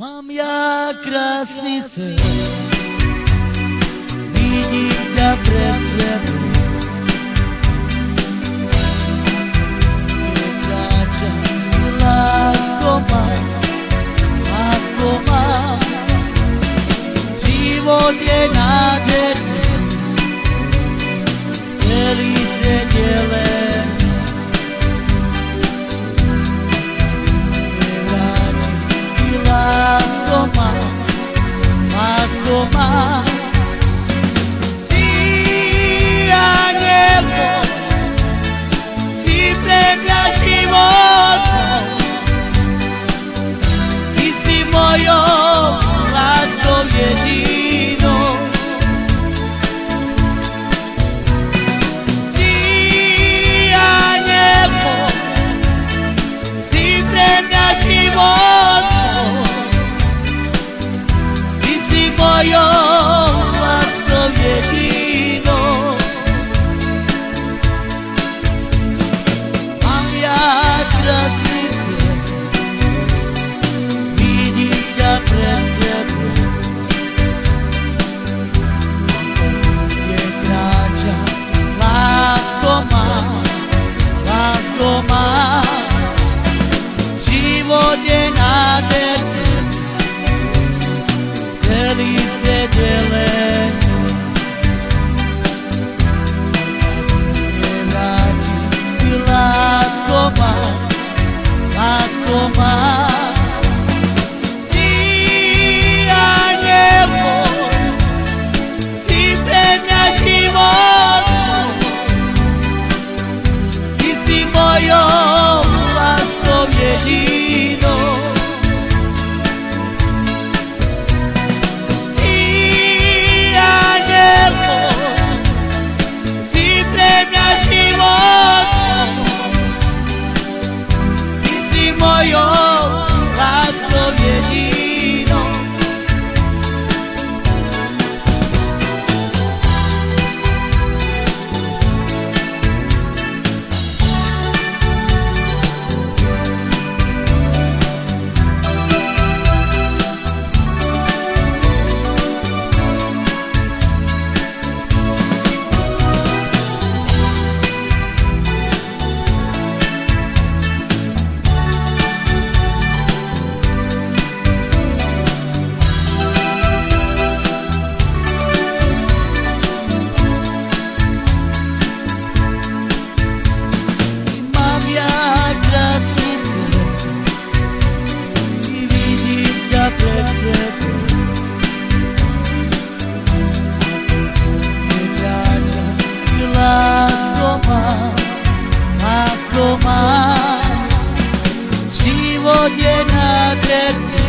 Mám ja krásny sen, vidím ťa pred sebou. Kráčať mi lásko mám, život je nádherný, celý svet je len. Lásko mám, si a nebo, si pre mňa životom, ty si mojou láskou jedinou. Si a nebo, si pre mňa životom, mojou láskou jedinou. Mám ja krásny sen, vidím ťa pred sebou. Je kráčať, lásko mám, život je nádherný, celý svet je len. Lásko mám, si a nebo, si pre mňa životom, ty si mojou láskou jedinou. Mojou láskou jedinou. Lásko mám, život je nádherný,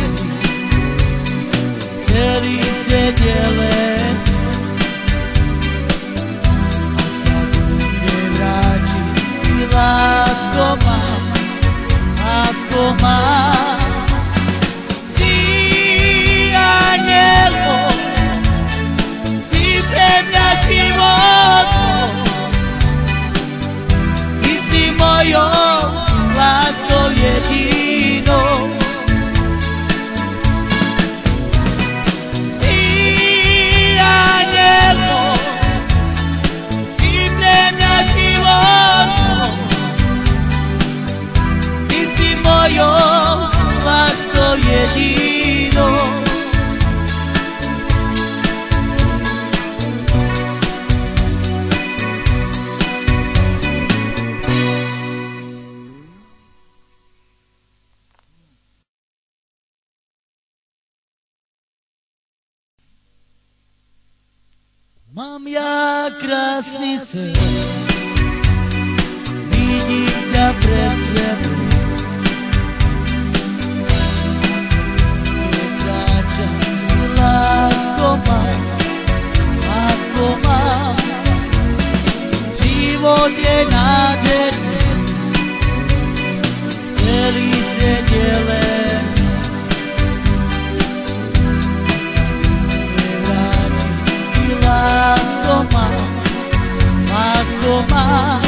celý svet je len. A sa bude vrátiť, lásko mám, si a nebo, si pre mňa životom, mojou láskou jedinou. Si a nebo, si pre mňa životom, ty si mojou láskou jedinou. Mám ja krásny sen, vidím ťa pred sebou. Kráčať mi lásko mám, život je nádherný, celý svet je len. Lásko mám,